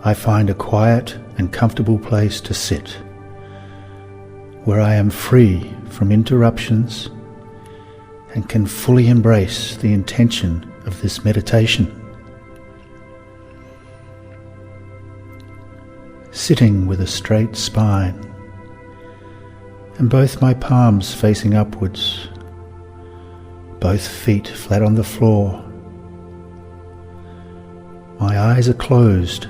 I find a quiet and comfortable place to sit, where I am free from interruptions and can fully embrace the intention of this meditation. Sitting with a straight spine and both my palms facing upwards, both feet flat on the floor. My eyes are closed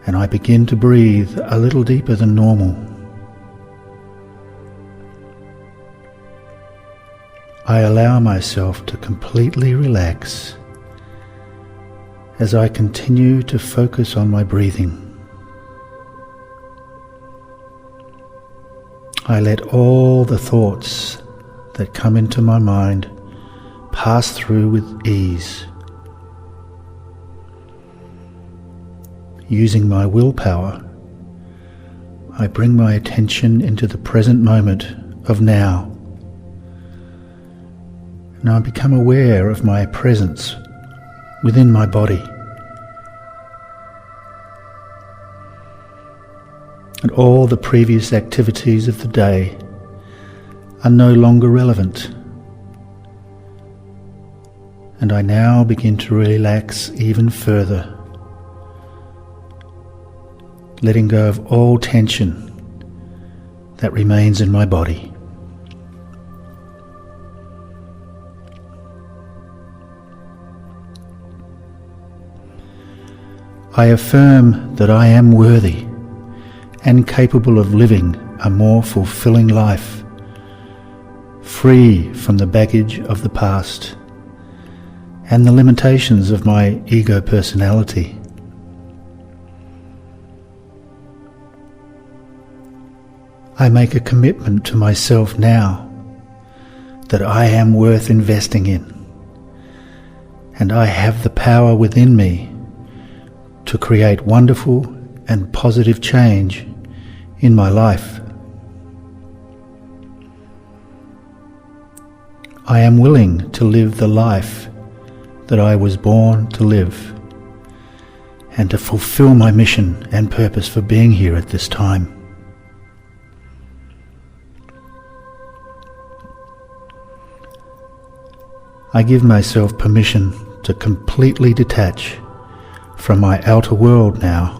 and I begin to breathe a little deeper than normal. I allow myself to completely relax as I continue to focus on my breathing. I let all the thoughts that come into my mind pass through with ease. Using my willpower, I bring my attention into the present moment of now. And I become aware of my presence within my body. And all the previous activities of the day are no longer relevant. And I now begin to relax even further, letting go of all tension that remains in my body. I affirm that I am worthy and capable of living a more fulfilling life, free from the baggage of the past and the limitations of my ego personality. I make a commitment to myself now that I am worth investing in, and I have the power within me to create wonderful and positive change in my life. I am willing to live the life that I was born to live and to fulfill my mission and purpose for being here at this time. I give myself permission to completely detach from my outer world now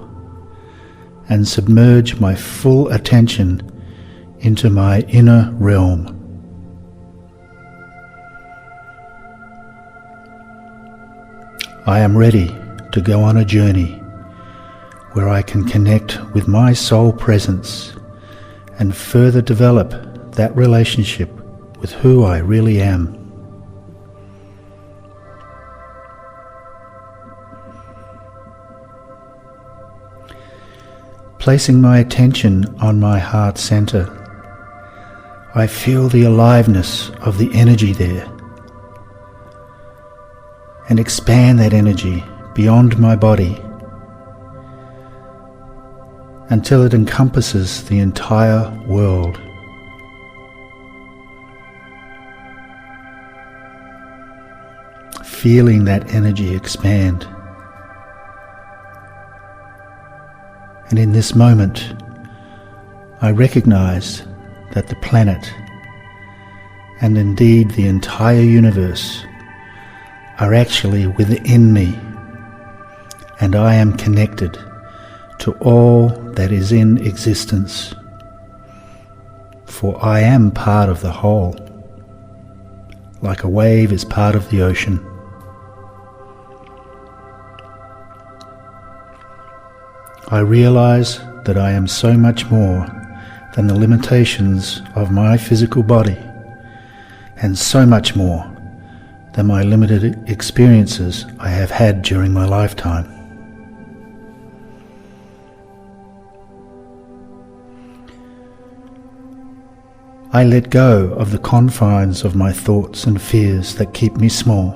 and submerge my full attention into my inner realm. I am ready to go on a journey where I can connect with my soul presence and further develop that relationship with who I really am. Placing my attention on my heart center, I feel the aliveness of the energy there and expand that energy beyond my body until it encompasses the entire world. Feeling that energy expand. And in this moment, I recognize that the planet, and indeed the entire universe, are actually within me, and I am connected to all that is in existence, for I am part of the whole, like a wave is part of the ocean. I realize that I am so much more than the limitations of my physical body, and so much more than my limited experiences I have had during my lifetime. I let go of the confines of my thoughts and fears that keep me small,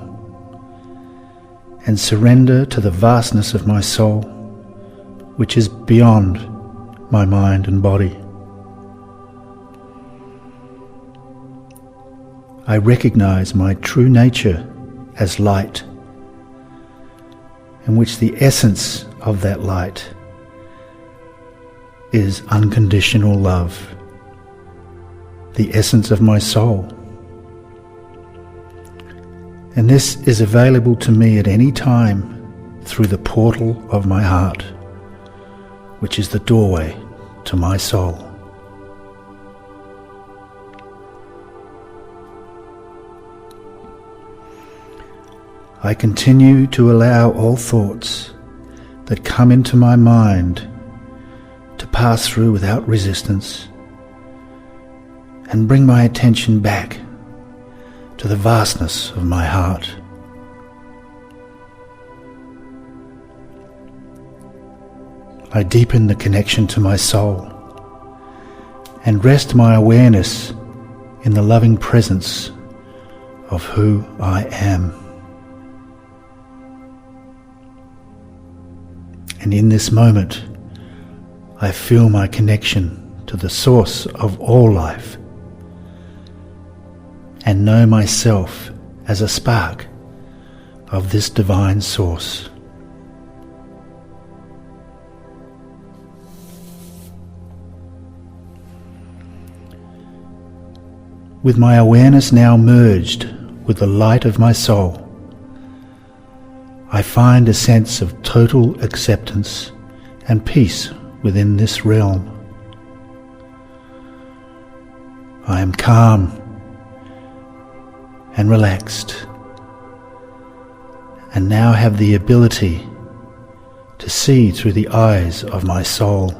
and surrender to the vastness of my soul, which is beyond my mind and body. I recognize my true nature as light, in which the essence of that light is unconditional love, the essence of my soul. And this is available to me at any time through the portal of my heart, which is the doorway to my soul. I continue to allow all thoughts that come into my mind to pass through without resistance, and bring my attention back to the vastness of my heart. I deepen the connection to my soul and rest my awareness in the loving presence of who I am. And in this moment, I feel my connection to the source of all life and know myself as a spark of this divine source. With my awareness now merged with the light of my soul, I find a sense of total acceptance and peace within this realm. I am calm and relaxed, and now have the ability to see through the eyes of my soul.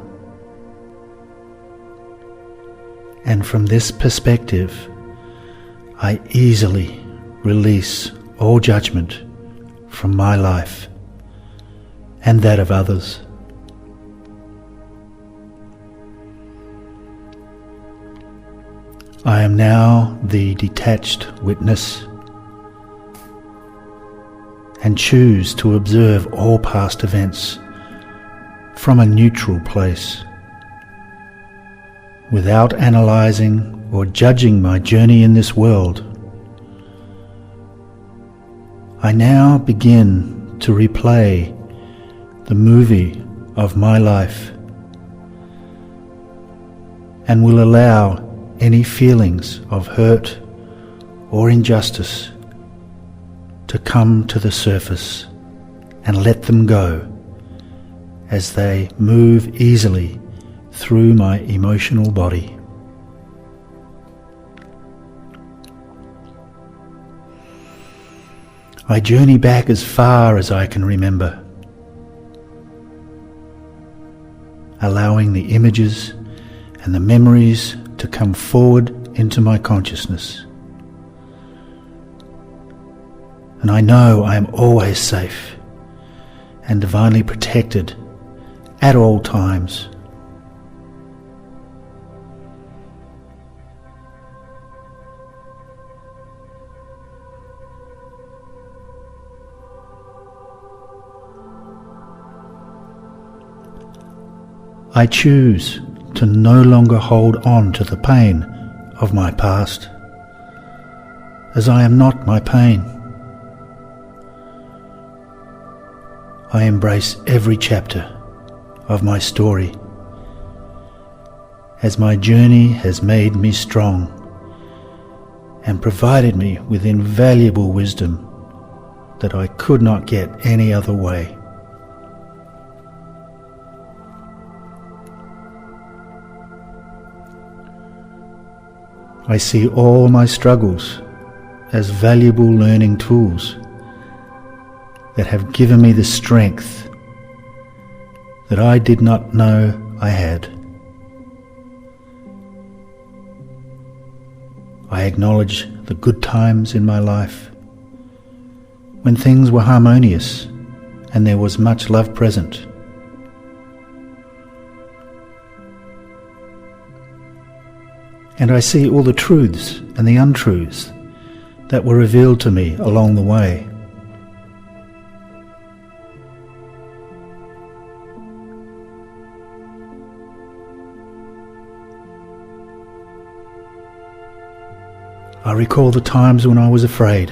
And from this perspective, I easily release all judgment from my life and that of others. I am now the detached witness and choose to observe all past events from a neutral place, without analyzing or judging my journey in this world. I now begin to replay the movie of my life and will allow any feelings of hurt or injustice to come to the surface and let them go as they move easily through my emotional body. I journey back as far as I can remember, allowing the images and the memories to come forward into my consciousness. And I know I am always safe and divinely protected at all times. I choose to no longer hold on to the pain of my past, as I am not my pain. I embrace every chapter of my story, as my journey has made me strong and provided me with invaluable wisdom that I could not get any other way. I see all my struggles as valuable learning tools that have given me the strength that I did not know I had. I acknowledge the good times in my life, when things were harmonious and there was much love present. And I see all the truths and the untruths that were revealed to me along the way. I recall the times when I was afraid,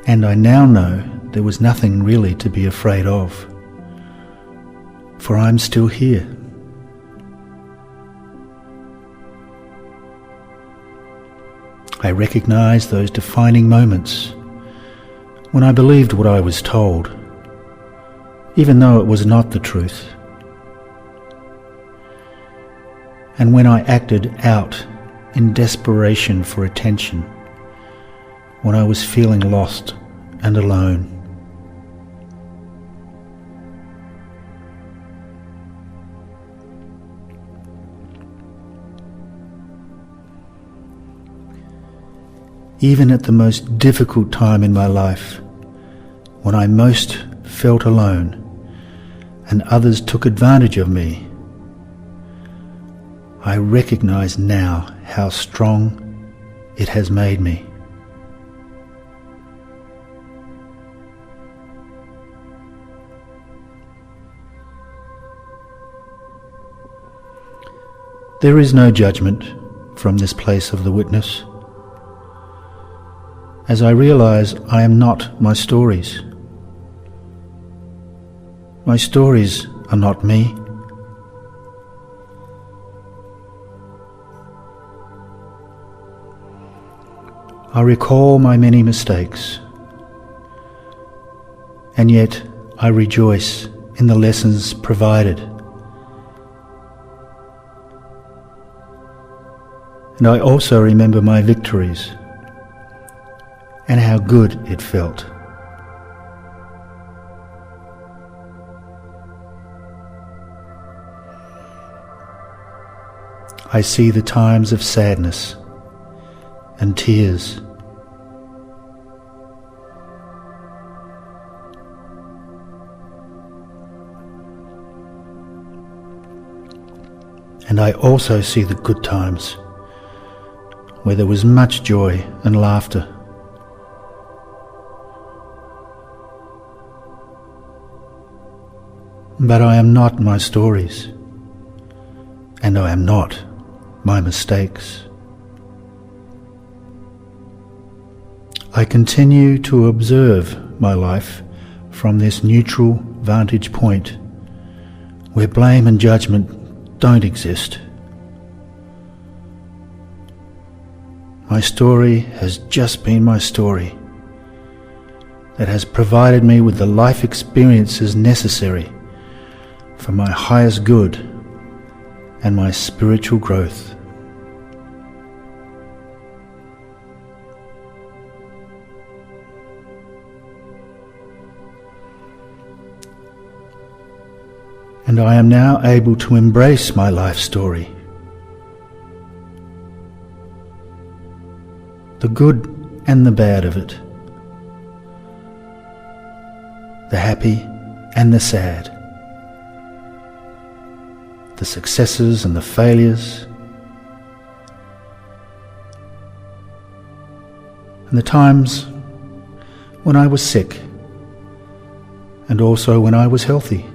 and I now know there was nothing really to be afraid of, for I'm still here. I recognize those defining moments when I believed what I was told, even though it was not the truth, and when I acted out in desperation for attention, when I was feeling lost and alone. Even at the most difficult time in my life, when I most felt alone and others took advantage of me, I recognize now how strong it has made me. There is no judgment from this place of the witness, as I realize I am not my stories. My stories are not me. I recall my many mistakes, and yet I rejoice in the lessons provided. And I also remember my victories and how good it felt. I see the times of sadness and tears, and I also see the good times where there was much joy and laughter. But I am not my stories, and I am not my mistakes. I continue to observe my life from this neutral vantage point where blame and judgment don't exist. My story has just been my story that has provided me with the life experiences necessary for my highest good and my spiritual growth. And I am now able to embrace my life story, the good and the bad of it, the happy and the sad, the successes and the failures, and the times when I was sick and also when I was healthy.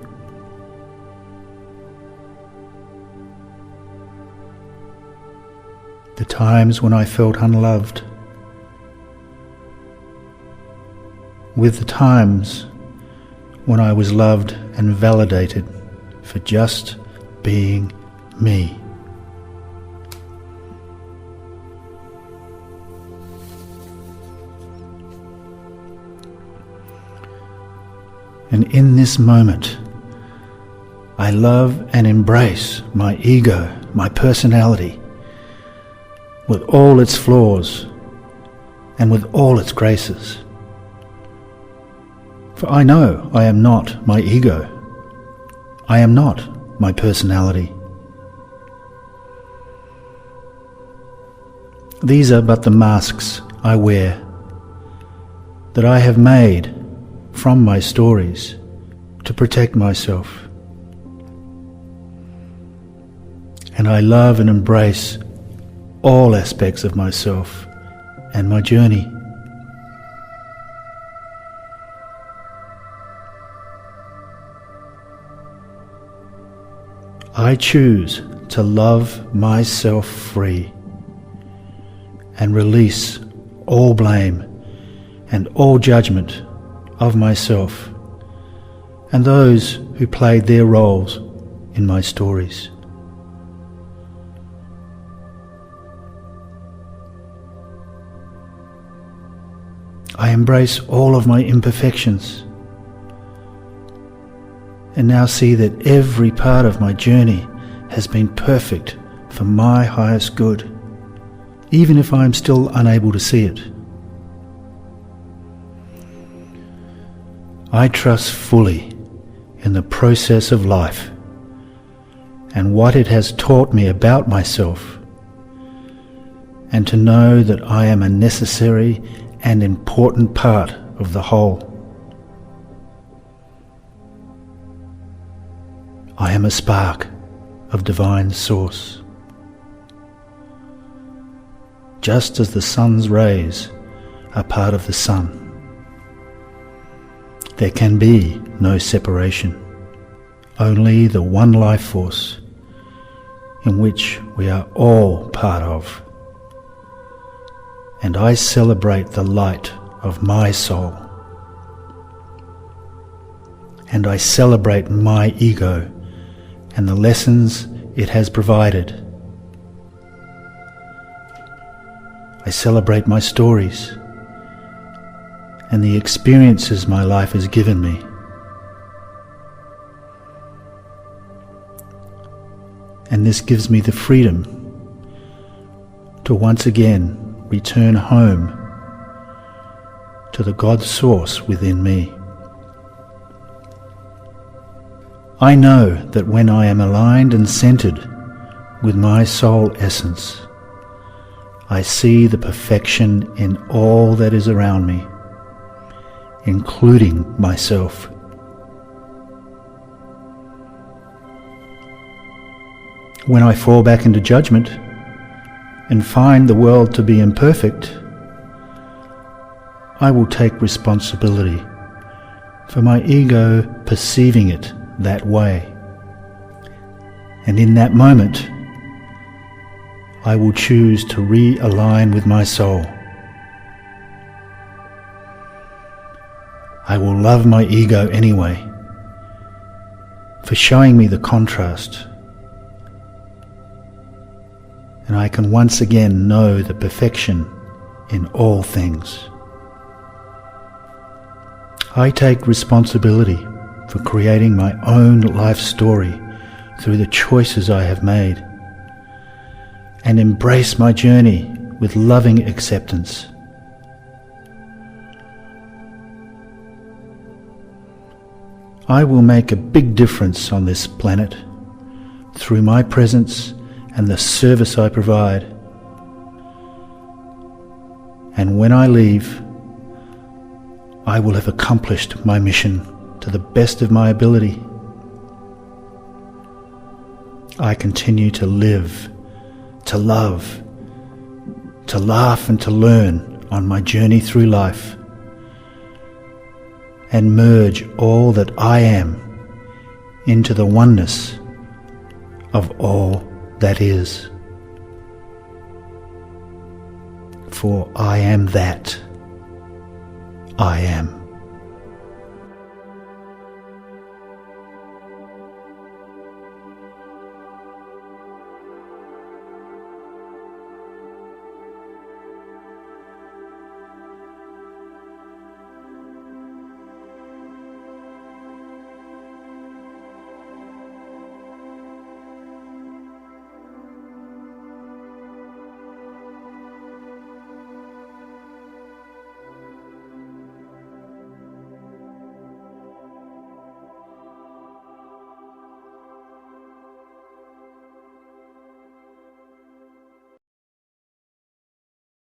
The times when I felt unloved, with the times when I was loved and validated for just being me. And in this moment, I love and embrace my ego, my personality, with all its flaws and with all its graces. For I know I am not my ego. I am not my personality. These are but the masks I wear that I have made from my stories to protect myself. And I love and embrace all aspects of myself and my journey. I choose to love myself free and release all blame and all judgment of myself and those who played their roles in my stories. I embrace all of my imperfections and now see that every part of my journey has been perfect for my highest good, even if I am still unable to see it. I trust fully in the process of life and what it has taught me about myself, and to know that I am a necessary and important part of the whole. I am a spark of divine source. Just as the sun's rays are part of the sun, there can be no separation, only the one life force in which we are all part of. And I celebrate the light of my soul. And I celebrate my ego and the lessons it has provided. I celebrate my stories and the experiences my life has given me. And this gives me the freedom to once again return home to the God source within me. I know that when I am aligned and centered with my soul essence, I see the perfection in all that is around me, including myself. When I fall back into judgment and find the world to be imperfect, I will take responsibility for my ego perceiving it that way. And in that moment, I will choose to realign with my soul. I will love my ego anyway, for showing me the contrast. And I can once again know the perfection in all things. I take responsibility for creating my own life story through the choices I have made, and embrace my journey with loving acceptance. I will make a big difference on this planet through my presence and the service I provide. And when I leave, I will have accomplished my mission to the best of my ability. I continue to live, to love, to laugh and to learn on my journey through life, and merge all that I am into the oneness of all that is. For I am that I am.